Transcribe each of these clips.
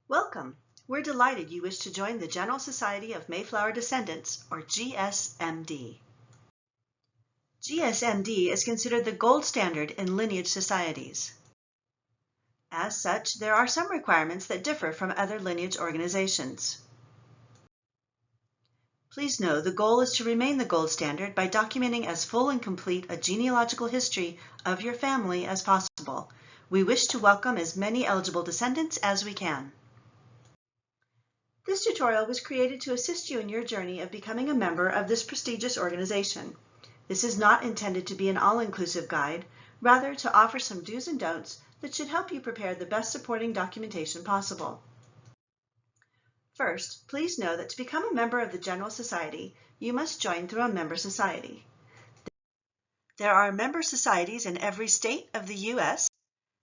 Welcome! We're delighted you wish to join the General Society of Mayflower Descendants, or GSMD. GSMD is considered the gold standard in lineage societies. As such, there are some requirements that differ from other lineage organizations. Please know the goal is to remain the gold standard by documenting as full and complete a genealogical history of your family as possible. We wish to welcome as many eligible descendants as we can. This tutorial was created to assist you in your journey of becoming a member of this prestigious organization. This is not intended to be an all-inclusive guide, rather to offer some do's and don'ts that should help you prepare the best supporting documentation possible. First, please know that to become a member of the General Society, you must join through a member society. There are member societies in every state of the U.S.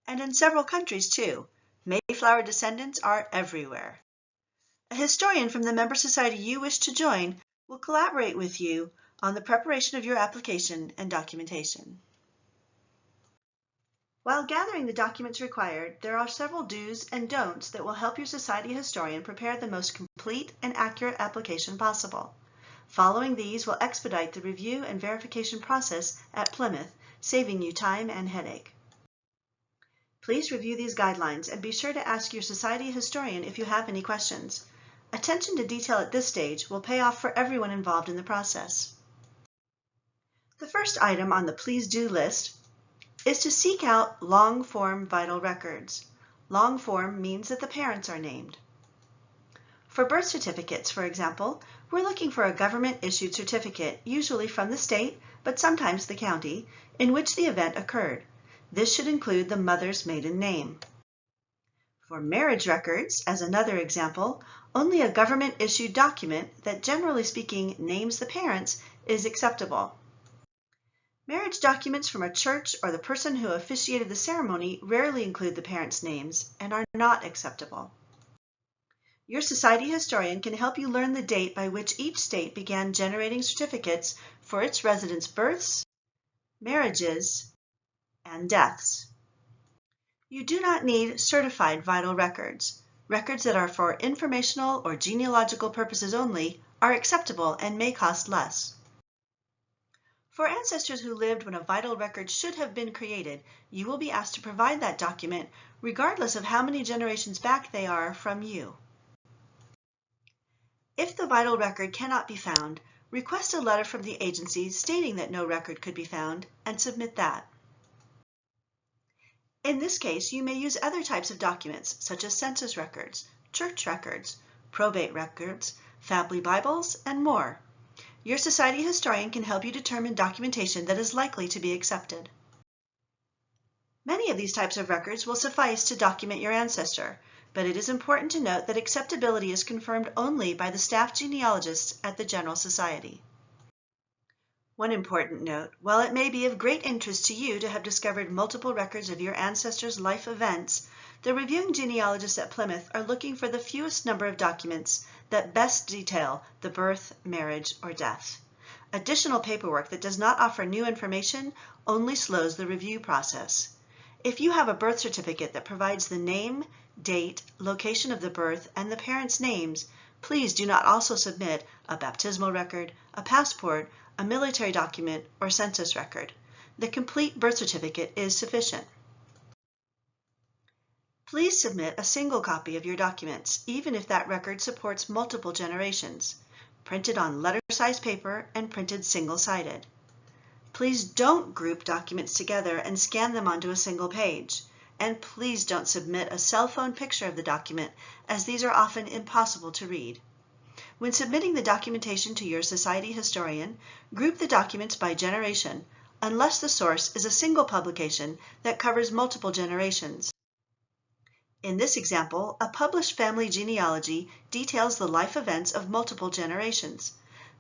and in several countries too. Mayflower descendants are everywhere. A historian from the member society you wish to join will collaborate with you on the preparation of your application and documentation. While gathering the documents required, there are several do's and don'ts that will help your society historian prepare the most complete and accurate application possible. Following these will expedite the review and verification process at Plymouth, saving you time and headache. Please review these guidelines and be sure to ask your society historian if you have any questions. Attention to detail at this stage will pay off for everyone involved in the process. The first item on the Please Do list is to seek out long-form vital records. Long form means that the parents are named. For birth certificates, for example, we're looking for a government-issued certificate, usually from the state, but sometimes the county, in which the event occurred. This should include the mother's maiden name. For marriage records, as another example, only a government-issued document that, generally speaking, names the parents is acceptable. Marriage documents from a church or the person who officiated the ceremony rarely include the parents' names and are not acceptable. Your society historian can help you learn the date by which each state began generating certificates for its residents' births, marriages, and deaths. You do not need certified vital records. Records that are for informational or genealogical purposes only are acceptable and may cost less. For ancestors who lived when a vital record should have been created, you will be asked to provide that document regardless of how many generations back they are from you. If the vital record cannot be found, request a letter from the agency stating that no record could be found and submit that. In this case, you may use other types of documents such as census records, church records, probate records, family Bibles, and more. Your society historian can help you determine documentation that is likely to be accepted. Many of these types of records will suffice to document your ancestor, but it is important to note that acceptability is confirmed only by the staff genealogists at the General Society. One important note, while it may be of great interest to you to have discovered multiple records of your ancestors' life events, the reviewing genealogists at Plymouth are looking for the fewest number of documents that best detail the birth, marriage, or death. Additional paperwork that does not offer new information only slows the review process. If you have a birth certificate that provides the name, date, location of the birth, and the parents' names, please do not also submit a baptismal record, a passport, a military document, or census record. The complete birth certificate is sufficient. Please submit a single copy of your documents, even if that record supports multiple generations, printed on letter-size paper and printed single-sided. Please don't group documents together and scan them onto a single page. And please don't submit a cell phone picture of the document, as these are often impossible to read. When submitting the documentation to your society historian, group the documents by generation, unless the source is a single publication that covers multiple generations. In this example, a published family genealogy details the life events of multiple generations.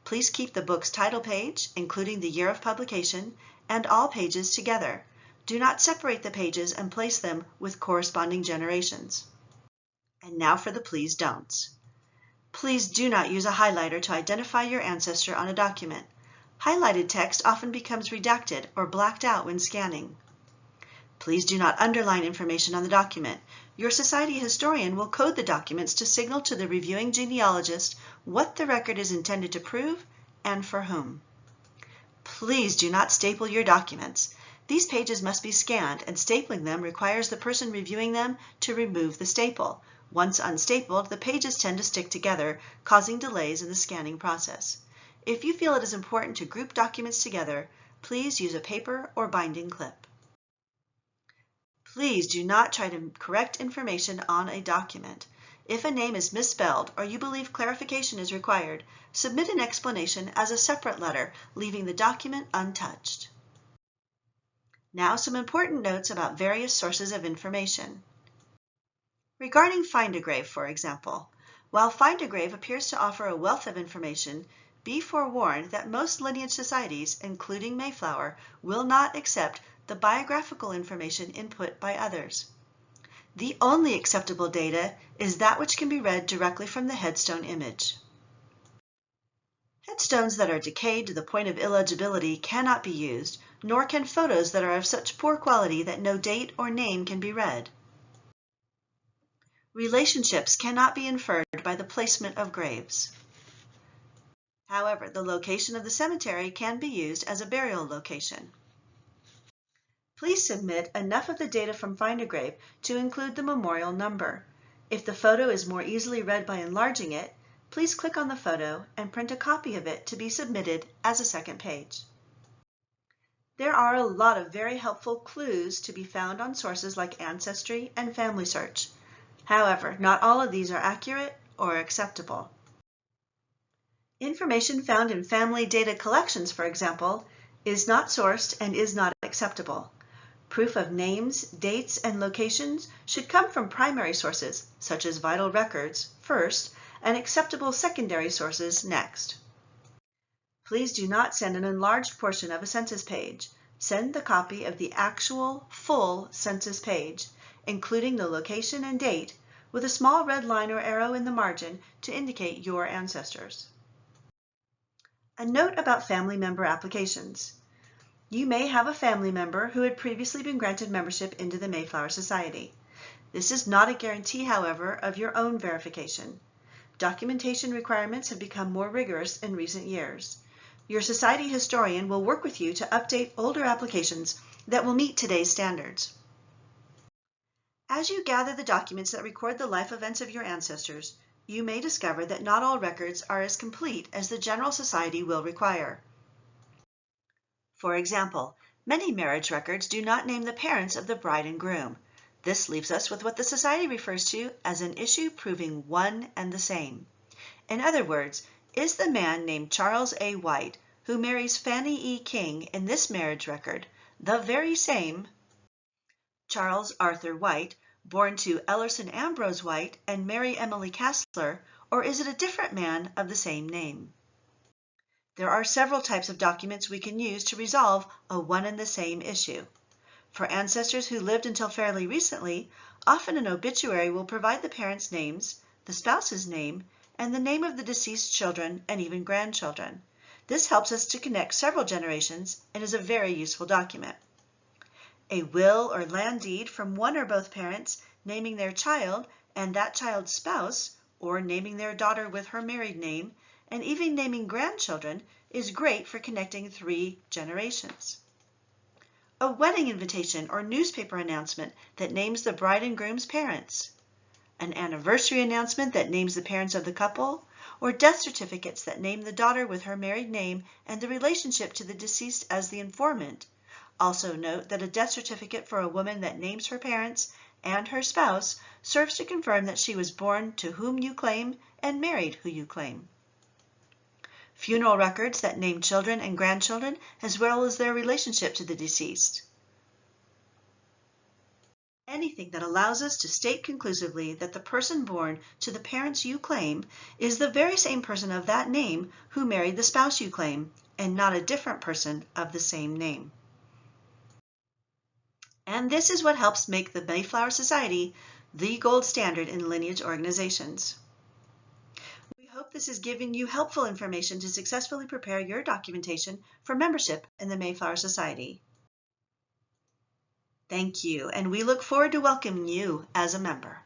Please keep the book's title page, including the year of publication, and all pages together. Do not separate the pages and place them with corresponding generations. And now for the please don'ts. Please do not use a highlighter to identify your ancestor on a document. Highlighted text often becomes redacted or blacked out when scanning. Please do not underline information on the document. Your society historian will code the documents to signal to the reviewing genealogist what the record is intended to prove and for whom. Please do not staple your documents. These pages must be scanned, and stapling them requires the person reviewing them to remove the staple. Once unstapled, the pages tend to stick together, causing delays in the scanning process. If you feel it is important to group documents together, please use a paper or binding clip. Please do not try to correct information on a document. If a name is misspelled or you believe clarification is required, submit an explanation as a separate letter, leaving the document untouched. Now, some important notes about various sources of information. Regarding Find a Grave, for example, while Find a Grave appears to offer a wealth of information, be forewarned that most lineage societies, including Mayflower, will not accept the biographical information input by others. The only acceptable data is that which can be read directly from the headstone image. Headstones that are decayed to the point of illegibility cannot be used, nor can photos that are of such poor quality that no date or name can be read. Relationships cannot be inferred by the placement of graves. However, the location of the cemetery can be used as a burial location. Please submit enough of the data from Find a Grave to include the memorial number. If the photo is more easily read by enlarging it, please click on the photo and print a copy of it to be submitted as a second page. There are a lot of very helpful clues to be found on sources like Ancestry and Family Search. However, not all of these are accurate or acceptable. Information found in family data collections, for example, is not sourced and is not acceptable. Proof of names, dates, and locations should come from primary sources, such as vital records, first, and acceptable secondary sources next. Please do not send an enlarged portion of a census page. Send the copy of the actual, full census page, including the location and date, with a small red line or arrow in the margin to indicate your ancestors. A note about family member applications. You may have a family member who had previously been granted membership into the Mayflower Society. This is not a guarantee, however, of your own verification. Documentation requirements have become more rigorous in recent years. Your society historian will work with you to update older applications that will meet today's standards. As you gather the documents that record the life events of your ancestors, you may discover that not all records are as complete as the General Society will require. For example, many marriage records do not name the parents of the bride and groom. This leaves us with what the Society refers to as an issue proving one and the same. In other words, is the man named Charles A. White, who marries Fannie E. King in this marriage record, the very same Charles Arthur White, born to Ellerson Ambrose White and Mary Emily Castler, or is it a different man of the same name? There are several types of documents we can use to resolve a one and the same issue. For ancestors who lived until fairly recently, often an obituary will provide the parents' names, the spouse's name, and the name of the deceased children and even grandchildren. This helps us to connect several generations and is a very useful document. A will or land deed from one or both parents naming their child and that child's spouse, or naming their daughter with her married name, and even naming grandchildren is great for connecting 3 generations. A wedding invitation or newspaper announcement that names the bride and groom's parents. An anniversary announcement that names the parents of the couple, or death certificates that name the daughter with her married name and the relationship to the deceased as the informant. Also note that a death certificate for a woman that names her parents and her spouse serves to confirm that she was born to whom you claim and married who you claim. Funeral records that name children and grandchildren as well as their relationship to the deceased. Anything that allows us to state conclusively that the person born to the parents you claim is the very same person of that name who married the spouse you claim, and not a different person of the same name. And this is what helps make the Mayflower Society the gold standard in lineage organizations. We hope this has given you helpful information to successfully prepare your documentation for membership in the Mayflower Society. Thank you, and we look forward to welcoming you as a member.